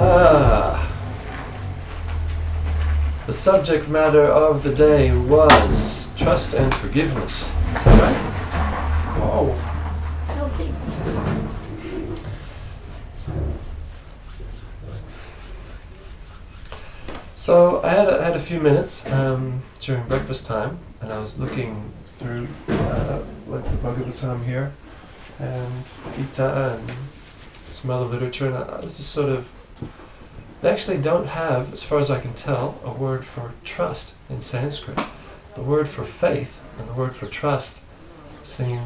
Ah, the subject matter of the day was trust and forgiveness. Is that right? Whoa. Healthy. So I had a few minutes during breakfast time, and I was looking through like the Bhagavatam here, and Gita, and some other literature, and I was just sort of. They actually don't have, as far as I can tell, a word for trust in Sanskrit. The word for faith and the word for trust seem,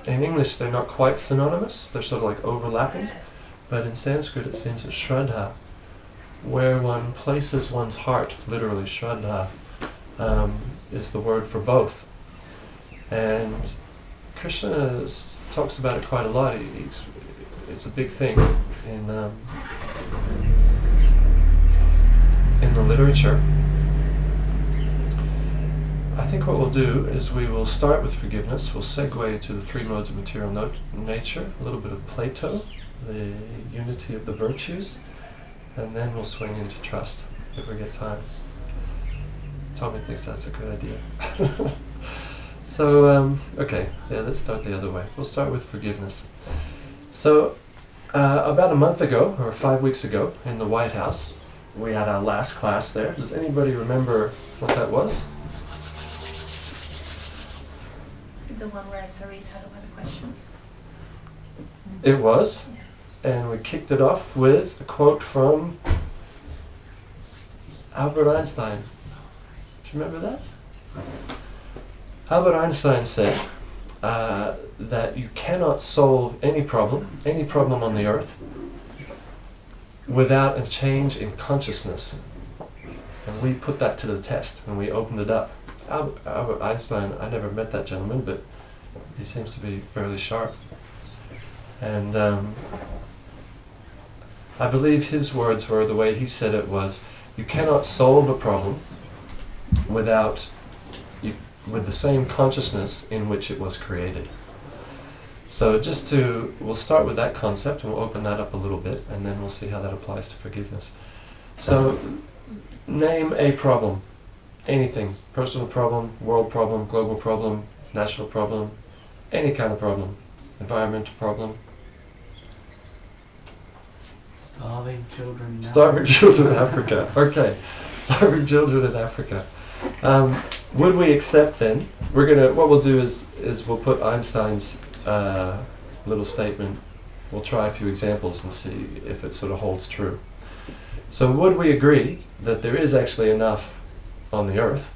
in English they're not quite synonymous, they're sort of like overlapping, but in Sanskrit it seems that Shraddha, where one places one's heart, literally Shraddha, is the word for both. And Krishna talks about it quite a lot. It's a big thing in the literature. I think what we'll do is we will start with forgiveness. We'll segue to the three modes of material nature, a little bit of Plato, the unity of the virtues, and then we'll swing into trust if we get time. Tommy thinks that's a good idea. So, okay, yeah, let's start the other way. We'll start with forgiveness. So, about a month ago, or 5 weeks ago, in the White House, we had our last class there. Does anybody remember what that was? Is it the one where Sarit had a lot of questions? It was. Yeah. And we kicked it off with a quote from Albert Einstein. Do you remember that? Albert Einstein said that you cannot solve any problem on the earth, without a change in consciousness. And we put that to the test, and we opened it up. Albert Einstein, I never met that gentleman, but he seems to be fairly sharp. And I believe his words were, the way he said it was, you cannot solve a problem with the same consciousness in which it was created. So we'll start with that concept, and we'll open that up a little bit, and then we'll see how that applies to forgiveness. So, name a problem. Anything. Personal problem, world problem, global problem, national problem, any kind of problem. Environmental problem. Starving children in Starving children in Africa. Okay. Starving children in Africa. Would we accept then? What we'll do is we'll put Einstein's little statement. We'll try a few examples and see if it sort of holds true. So would we agree that there is actually enough on the earth,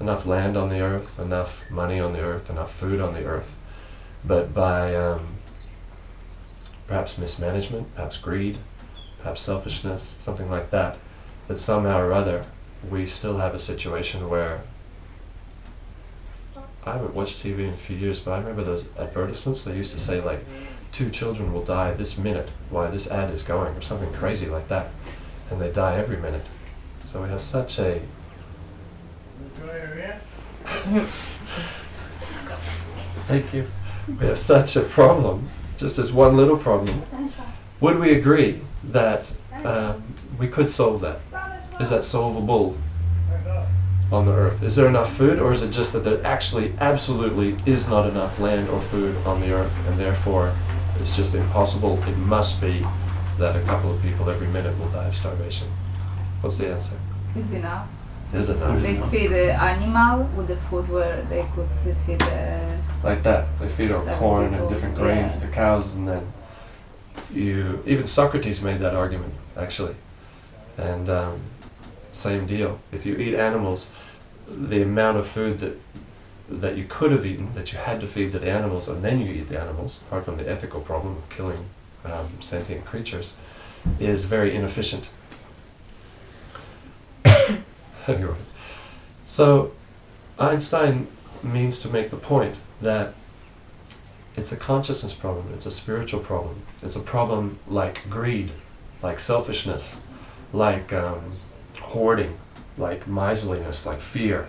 enough land on the earth, enough money on the earth, enough food on the earth, but by perhaps mismanagement, perhaps greed, perhaps selfishness, something like that, that somehow or other we still have a situation where, I haven't watched TV in a few years, but I remember those advertisements. They used to say like, 2 children will die this minute while this ad is going, or something crazy like that. And they die every minute. So we have such a... Thank you. We have such a problem, just as one little problem. Would we agree that we could solve that? Is that solvable on the earth? Is there enough food, or is it just that there actually absolutely is not enough land or food on the earth, and therefore it's just impossible? It must be that a couple of people every minute will die of starvation. What's the answer? Is enough. Is enough. They feed the animal with the food where they could feed Like that. They feed on Seven corn and people, different grains yeah. to cows, and then even Socrates made that argument, actually. And same deal. If you eat animals, the amount of food that you could have eaten, that you had to feed to the animals, and then you eat the animals, apart from the ethical problem of killing sentient creatures, is very inefficient. Anyway, so Einstein means to make the point that it's a consciousness problem, it's a spiritual problem, it's a problem like greed, like selfishness, like hoarding, like miserliness, like fear,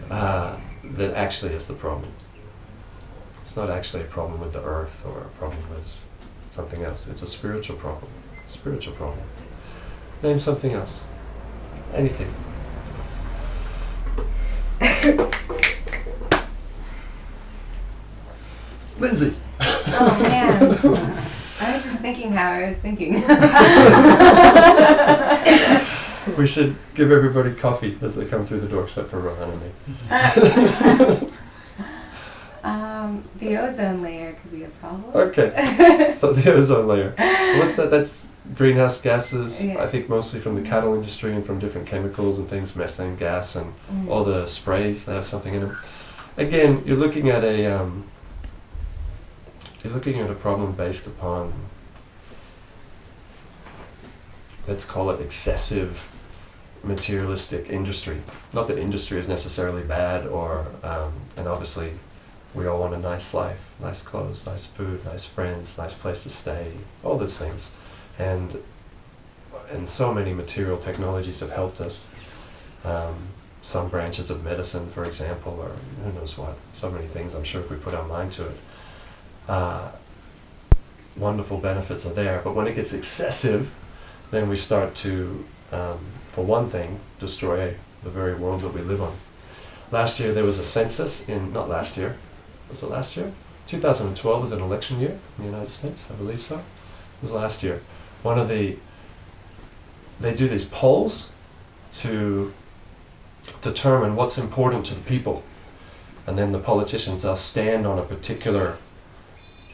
that actually is the problem. It's not actually a problem with the earth or a problem with something else. It's a spiritual problem. Spiritual problem. Name something else. Anything. Lindsay. Oh man. I was just thinking how I was thinking. We should give everybody coffee as they come through the door, except for Rohan and me. The ozone layer could be a problem. Okay. So the ozone layer. What's that? That's greenhouse gases, Yeah. I think mostly from the cattle industry and from different chemicals and things, methane gas and all the sprays that have something in them. Again, you're looking at a problem based upon, let's call it excessive materialistic industry. Not that industry is necessarily bad, or and obviously we all want a nice life, nice clothes, nice food, nice friends, nice place to stay, all those things. And so many material technologies have helped us. Some branches of medicine, for example, or who knows what. So many things, I'm sure if we put our mind to it. Wonderful benefits are there, but when it gets excessive, then we start to, for one thing, destroy the very world that we live on. Last year there was a census not last year, was it last year? 2012 was an election year in the United States, I believe so. It was last year. They do these polls to determine what's important to the people. And then the politicians, they'll stand on a particular,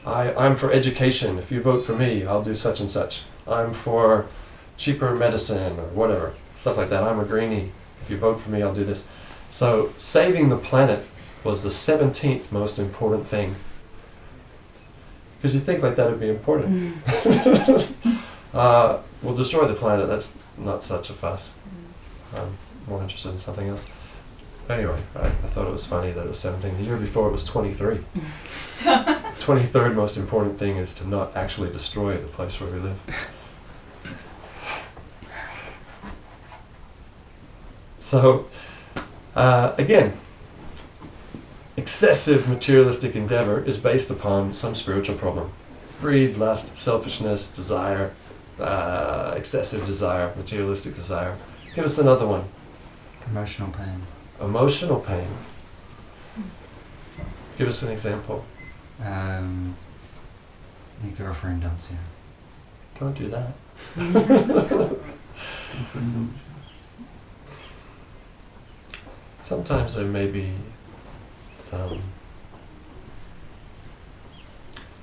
I'm for education, if you vote for me, I'll do such and such. I'm for cheaper medicine or whatever, stuff like that. I'm a greenie, if you vote for me, I'll do this. So saving the planet was the 17th most important thing. Because you think like that would be important. We'll destroy the planet, that's not such a fuss. I'm more interested in something else. Anyway, I thought it was funny that it was 17. The year before it was 23. 23rd most important thing is to not actually destroy the place where we live. So, again, excessive materialistic endeavor is based upon some spiritual problem. Greed, lust, selfishness, desire, excessive desire, materialistic desire. Give us another one. Emotional pain. Emotional pain. Give us an example. Your girlfriend dumps you. Don't do that. Sometimes there may be some,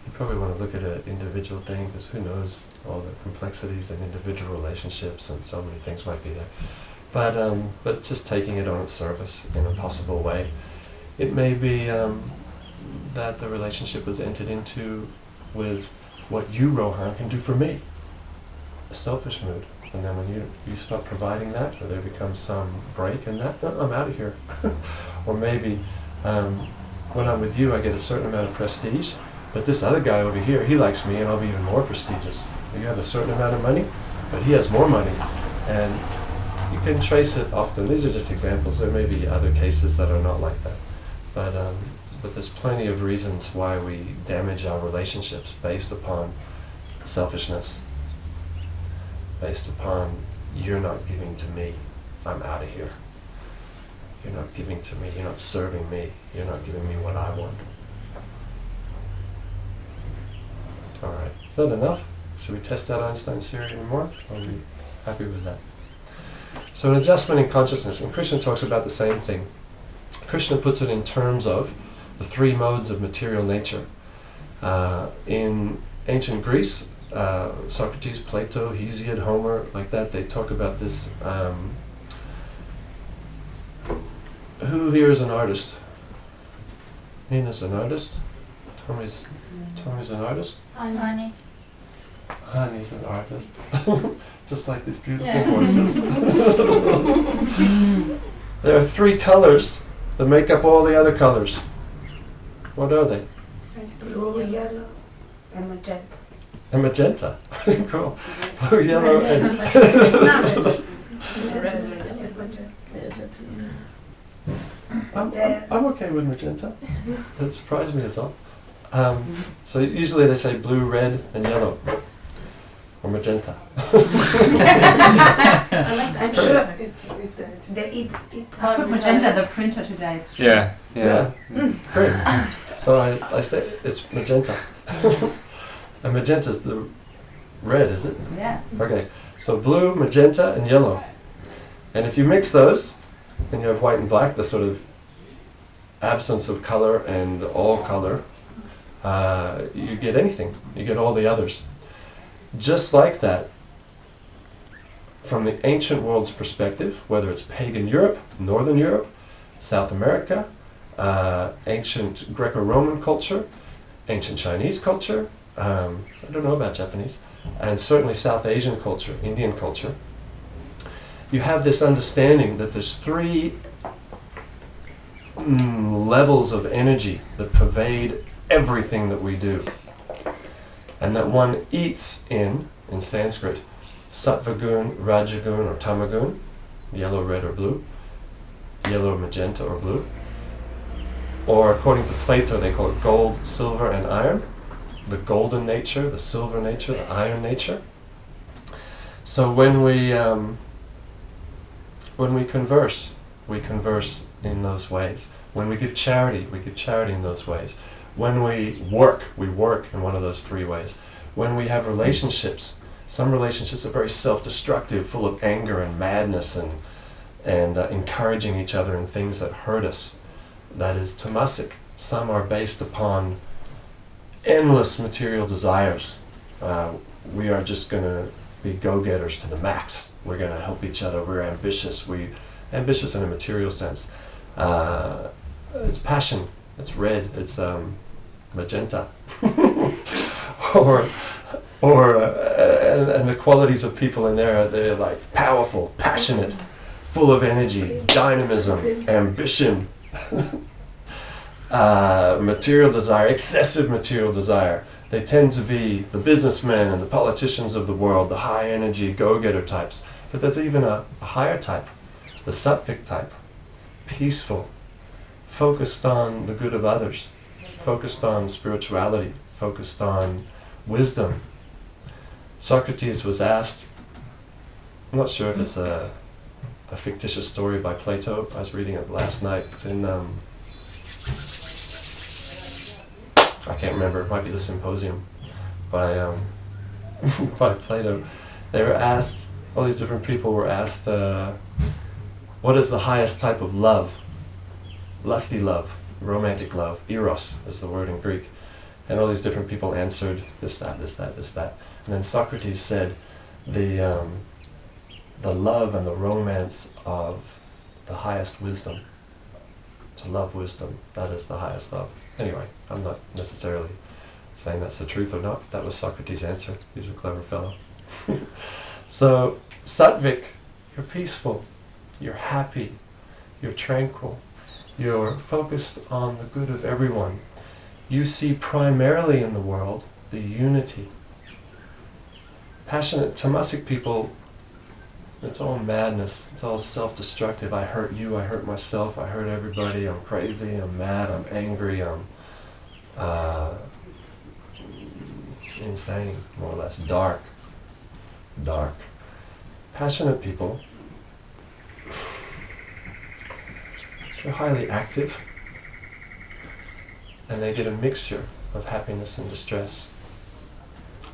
you probably want to look at an individual thing, because who knows all the complexities and individual relationships, and so many things might be there. But just taking it on its surface in a possible way. It may be that the relationship was entered into with what you, Rohan, can do for me. A selfish mood. And then when you start providing that, or there becomes some break in that, I'm out of here. Or maybe when I'm with you, I get a certain amount of prestige, but this other guy over here, he likes me and I'll be even more prestigious. You have a certain amount of money, but he has more money. And you can trace it often. These are just examples. There may be other cases that are not like that. But there's plenty of reasons why we damage our relationships based upon selfishness. Based upon, you're not giving to me, I'm out of here. You're not giving to me, you're not serving me, you're not giving me what I want. All right, is that enough? Should we test out Einstein's theory anymore? Or are we happy with that? So an adjustment in consciousness, and Krishna talks about the same thing. Krishna puts it in terms of the three modes of material nature. In ancient Greece, Socrates, Plato, Hesiod, Homer, like that, they talk about this. Who here is an artist? Nina's an artist. Tommy's an artist. Honey. Honey's an artist. Just like these beautiful horses. There are three colors that make up all the other colors. What are they? Blue, yellow, and magenta. And magenta. Cool. Blue, yellow, and It's magenta. I'm okay with magenta. It surprised me as well. So usually they say blue, red, and yellow. or magenta. I like that. I'm great. sure they eat I put magenta in the printer today. It's true. Yeah, yeah. Great. So I say it's magenta. And magenta's the red, is it? Yeah. Okay. So blue, magenta, and yellow. And if you mix those, and you have white and black, the sort of absence of color and all color, you get anything. You get all the others. Just like that, from the ancient world's perspective, whether it's pagan Europe, Northern Europe, South America, ancient Greco-Roman culture, ancient Chinese culture, I don't know about Japanese, and certainly South Asian culture, Indian culture, you have this understanding that there's three levels of energy that pervade everything that we do. And that one eats in Sanskrit, sattvagun, rajagun, or tamagun, yellow, red, or blue, yellow, magenta, or blue. Or according to Plato, they call it gold, silver, and iron. The golden nature, the silver nature, the iron nature. So when we converse in those ways. When we give charity in those ways. When we work in one of those three ways. When we have relationships, some relationships are very self-destructive, full of anger and madness and encouraging each other in things that hurt us. That is tamasic. Some are based upon endless material desires. We are just going to be go-getters to the max. We're going to help each other. We're ambitious. Ambitious in a material sense. It's passion. It's red. It's magenta. And the qualities of people in there, they're like powerful, passionate, full of energy, dynamism, ambition, material desire, excessive material desire. They tend to be the businessmen and the politicians of the world, the high energy go-getter types. But there's even a higher type, the sattvic type, peaceful, focused on the good of others, focused on spirituality, focused on wisdom. Socrates was asked, I'm not sure if it's a fictitious story by Plato. I was reading it last night. It's in, I can't remember, it might be the Symposium by by Plato. They were asked, all these different people were asked, what is the highest type of love? Lusty love, romantic love, eros is the word in Greek. And all these different people answered this, that, this, that, this, that. And then Socrates said the love and the romance of the highest wisdom. To love wisdom, that is the highest love. Anyway, I'm not necessarily saying that's the truth or not. That was Socrates' answer. He's a clever fellow. So, sattvic, you're peaceful, you're happy, you're tranquil, you're focused on the good of everyone. You see primarily in the world the unity. Passionate tamasic people, it's all madness, it's all self-destructive. I hurt you, I hurt myself, I hurt everybody, I'm crazy, I'm mad, I'm angry, I'm insane, more or less, dark. Passionate people, they're highly active, and they get a mixture of happiness and distress.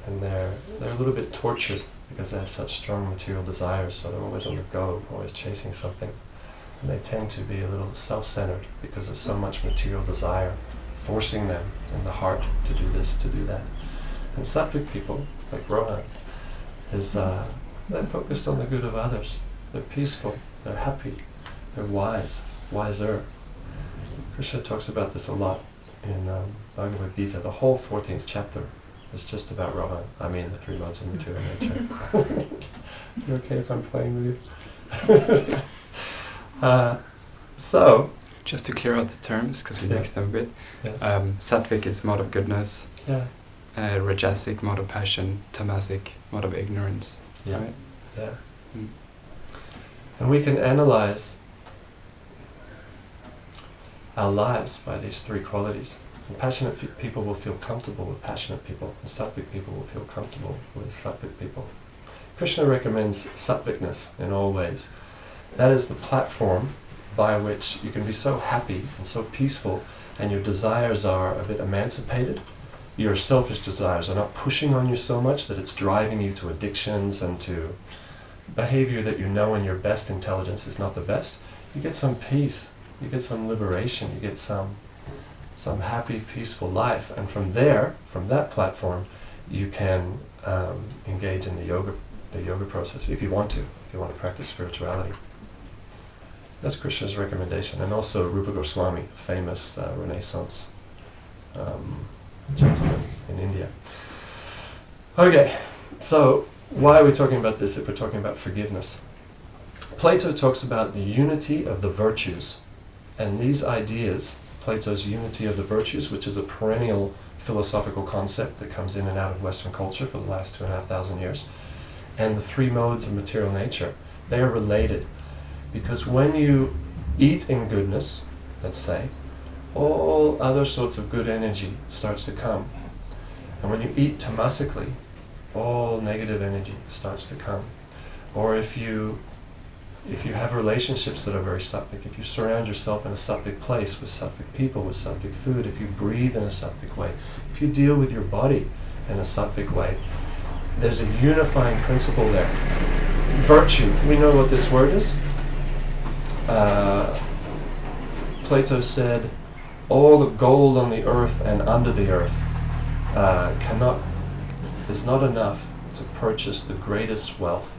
And they're a little bit tortured because they have such strong material desires, so they're always on the go, always chasing something. And they tend to be a little self-centered because of so much material desire, forcing them in the heart to do this, to do that. And sattvic people, like Rohan, they're focused on the good of others. They're peaceful, they're happy, they're wiser. Krishna talks about this a lot in Bhagavad Gita. The whole 14th chapter is just about Rohan. I mean, the three modes of material nature. You okay if I'm playing with you? So, Just to clear out the terms, because we Yeah. mix them a bit. yeah, Sattvic is mode of goodness, yeah, Rajasic mode of passion, Tamasic mode of ignorance. yeah, Right? yeah. Mm. And we can analyze our lives by these three qualities. And passionate people will feel comfortable with passionate people, and sattvic people will feel comfortable with sattvic people. Krishna recommends sattvicness in all ways. That is the platform by which you can be so happy and so peaceful, and your desires are a bit emancipated. Your selfish desires are not pushing on you so much that it's driving you to addictions and to behavior that you know in your best intelligence is not the best. You get some peace, you get some liberation, you get some happy, peaceful life, and from there, from that platform, you can engage in the yoga process if you want to practice spirituality. That's Krishna's recommendation, and also Rupa Goswami, famous Renaissance gentleman in India. Okay, so why are we talking about this if we're talking about forgiveness? Plato talks about the unity of the virtues, and these ideas, Plato's unity of the virtues, which is a perennial philosophical concept that comes in and out of Western culture for the last 2,500 years, and the three modes of material nature, they are related. Because when you eat in goodness, let's say, all other sorts of good energy starts to come. And when you eat tamasically, all negative energy starts to come. Or if you have relationships that are very sattvic, if you surround yourself in a sattvic place with sattvic people, with sattvic food, if you breathe in a sattvic way, if you deal with your body in a sattvic way, there's a unifying principle there. Virtue, we know what this word is. Plato said, all the gold on the earth and under the earth is not enough to purchase the greatest wealth,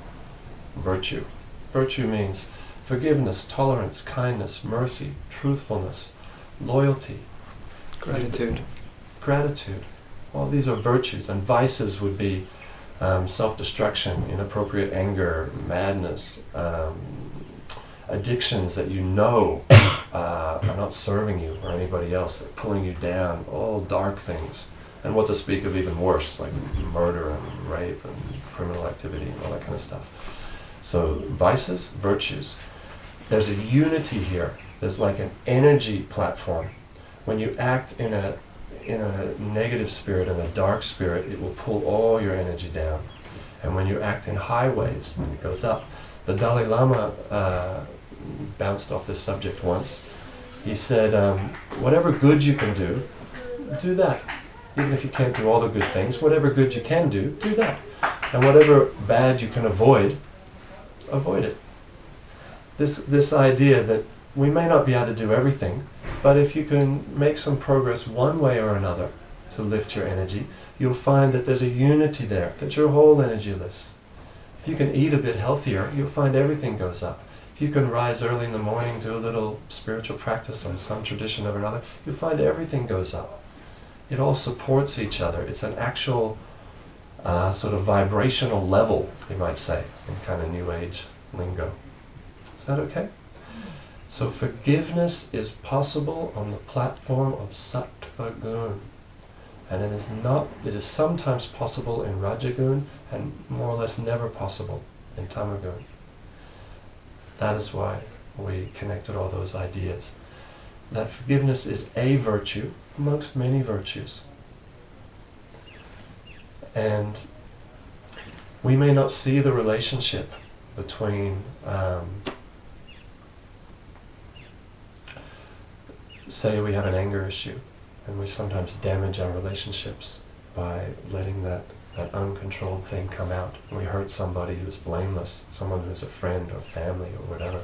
virtue. Virtue means forgiveness, tolerance, kindness, mercy, truthfulness, loyalty, Gratitude. gratitude. All these are virtues, and vices would be self-destruction, inappropriate anger, madness, addictions that you know are not serving you or anybody else, they're pulling you down, all dark things. And what to speak of even worse, like murder and rape and criminal activity and all that kind of stuff. So vices, virtues. There's a unity here. There's like an energy platform. When you act in a negative spirit, in a dark spirit, it will pull all your energy down. And when you act in high ways, it goes up. The Dalai Lama bounced off this subject once. He said, whatever good you can do that. Even if you can't do all the good things, whatever good you can do that. And whatever bad you can avoid it. This idea that we may not be able to do everything, but if you can make some progress one way or another to lift your energy, you'll find that there's a unity there, that your whole energy lifts. If you can eat a bit healthier, you'll find everything goes up. If you can rise early in the morning, do a little spiritual practice on some tradition or another, you'll find everything goes up. It all supports each other. It's an actual sort of vibrational level, you might say, in kind of New Age lingo. Is that okay? So forgiveness is possible on the platform of Sattva Gun. And it is sometimes possible in Rajagun and more or less never possible in Tamagun. That is why we connected all those ideas. That forgiveness is a virtue amongst many virtues. And we may not see the relationship between, say we have an anger issue, and we sometimes damage our relationships by letting that uncontrolled thing come out. And we hurt somebody who's blameless, someone who's a friend or family or whatever.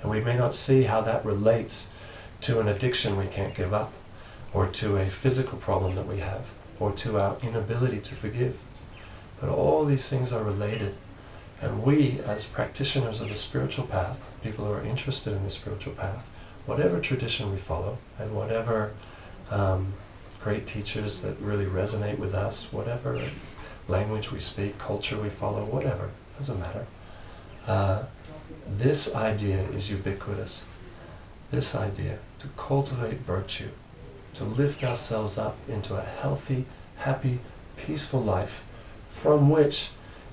And we may not see how that relates to an addiction we can't give up, or to a physical problem that we have, or to our inability to forgive. But all these things are related. And we, as practitioners of the spiritual path, people who are interested in the spiritual path, whatever tradition we follow, and whatever great teachers that really resonate with us, whatever language we speak, culture we follow, whatever, doesn't matter. This idea is ubiquitous. This idea, to cultivate virtue, to lift ourselves up into a healthy, happy, peaceful life, from which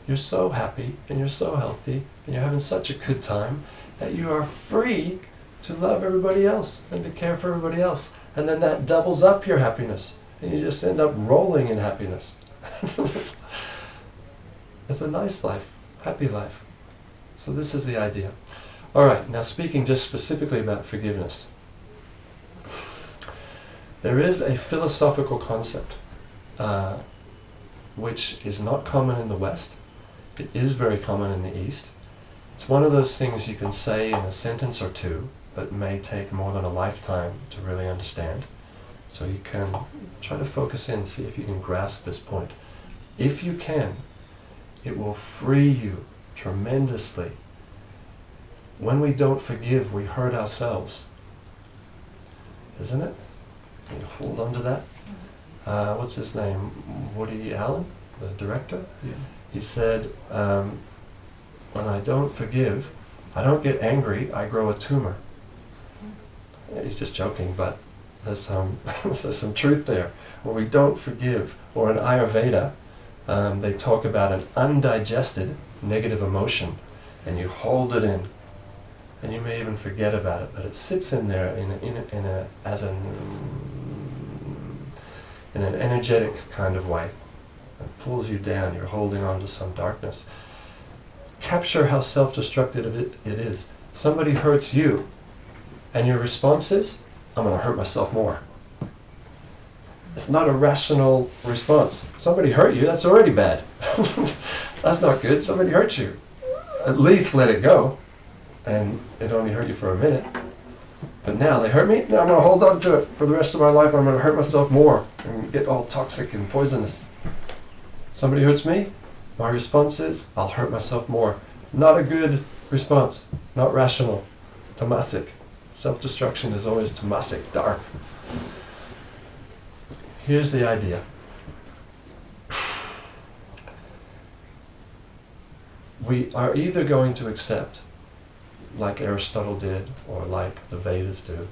you're so happy and you're so healthy and you're having such a good time that you are free to love everybody else and to care for everybody else. And then that doubles up your happiness. And you just end up rolling in happiness. It's a nice life, happy life. So this is the idea. All right, now speaking just specifically about forgiveness. There is a philosophical concept which is not common in the West. It is very common in the East. It's one of those things you can say in a sentence or two, but may take more than a lifetime to really understand. So you can try to focus in, see if you can grasp this point. If you can, it will free you tremendously. When we don't forgive, we hurt ourselves. Isn't it? You hold on to that. What's his name? Woody Allen, the director? Yeah. He said, when I don't forgive, I don't get angry, I grow a tumor. Yeah, he's just joking, but there's some there's some truth there. When we don't forgive, or in Ayurveda, they talk about an undigested negative emotion, and you hold it in, and you may even forget about it, but it sits in there in an energetic kind of way. It pulls you down. You're holding on to some darkness. Capture how self-destructive it is. Somebody hurts you, and your response is, I'm going to hurt myself more. It's not a rational response. Somebody hurt you, that's already bad. That's not good. Somebody hurt you. At least let it go. And it only hurt you for a minute. But now they hurt me, now I'm going to hold on to it for the rest of my life. I'm going to hurt myself more and get all toxic and poisonous. Somebody hurts me, my response is, I'll hurt myself more. Not a good response, not rational, tamasic. Self-destruction is always tamasic, dark. Here's the idea. We are either going to accept, like Aristotle did, or like the Vedas do,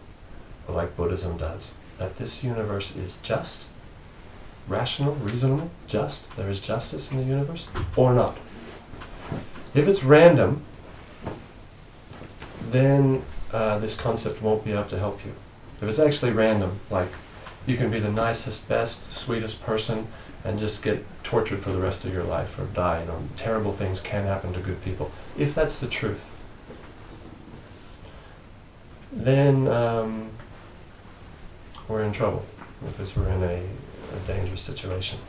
or like Buddhism does, that this universe is just, rational, reasonable, just, there is justice in the universe, or not. If it's random, then this concept won't be able to help you. If it's actually random, like you can be the nicest, best, sweetest person and just get tortured for the rest of your life or die. You know, terrible things can happen to good people. If that's the truth, then we're in trouble because we're in a dangerous situation.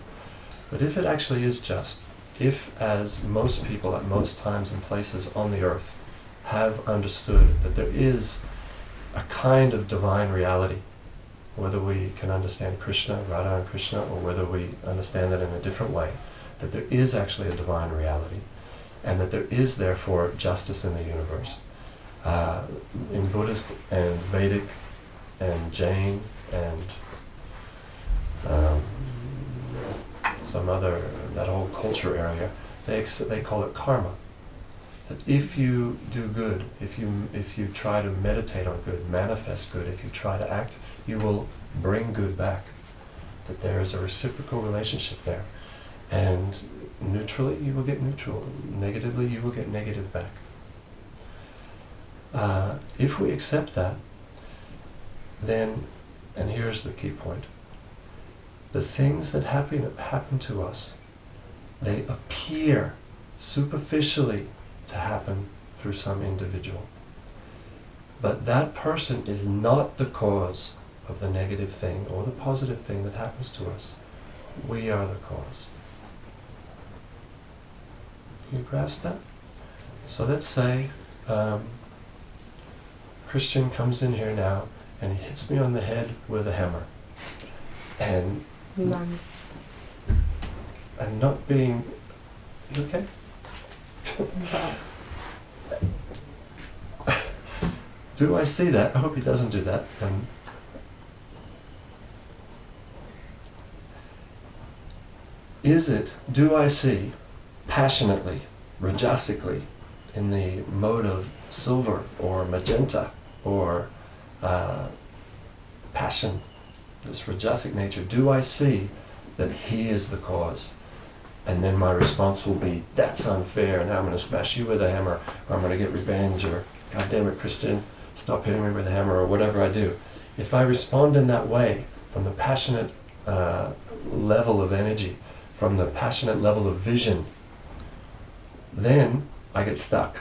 But if it actually is just, if, as most people at most times and places on the earth have understood that there is a kind of divine reality, whether we can understand Krishna, Radha and Krishna, or whether we understand that in a different way, that there is actually a divine reality, and that there is therefore justice in the universe. In Buddhist and Vedic and Jain and some other, that whole culture area, they call it karma. That if you do good, if you try to meditate on good, manifest good, if you try to act, you will bring good back. That there is a reciprocal relationship there. And neutrally, you will get neutral. Negatively, you will get negative back. If we accept that, then, and here's the key point, the things that happen to us, they appear superficially to happen through some individual. But that person is not the cause of the negative thing or the positive thing that happens to us. We are the cause. You grasp that? So let's say Christian comes in here now and he hits me on the head with a hammer. And I'm not being... You okay? Do I see that? I hope he doesn't do that. Do I see passionately, rajasically, in the mode of silver or magenta or passion, this rajasic nature, do I see that he is the cause? And then my response will be, that's unfair, now I'm going to smash you with a hammer, or I'm going to get revenge, or God damn it, Christian, stop hitting me with a hammer, or whatever I do. If I respond in that way, from the passionate level of energy, from the passionate level of vision, then I get stuck.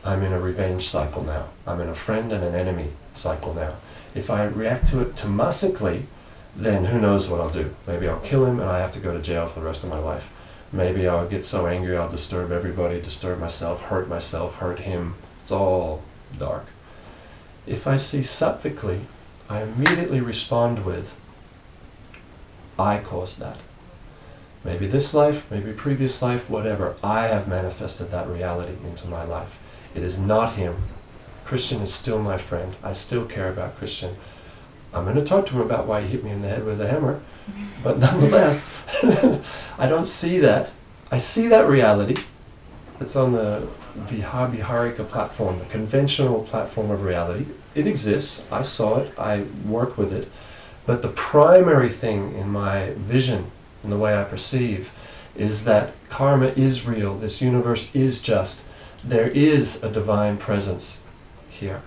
I'm in a revenge cycle now. I'm in a friend and an enemy cycle now. If I react to it tamasically, then who knows what I'll do. Maybe I'll kill him and I have to go to jail for the rest of my life. Maybe I'll get so angry I'll disturb everybody, disturb myself, hurt him. It's all dark. If I see sattvically, I immediately respond with, I caused that. Maybe this life, maybe previous life, whatever. I have manifested that reality into my life. It is not him. Christian is still my friend. I still care about Christian. I'm going to talk to him about why he hit me in the head with a hammer. But nonetheless, I don't see that. I see that reality. It's on the Viharika platform, the conventional platform of reality. It exists. I saw it. I work with it. But the primary thing in my vision, in the way I perceive, is that karma is real. This universe is just. There is a divine presence here.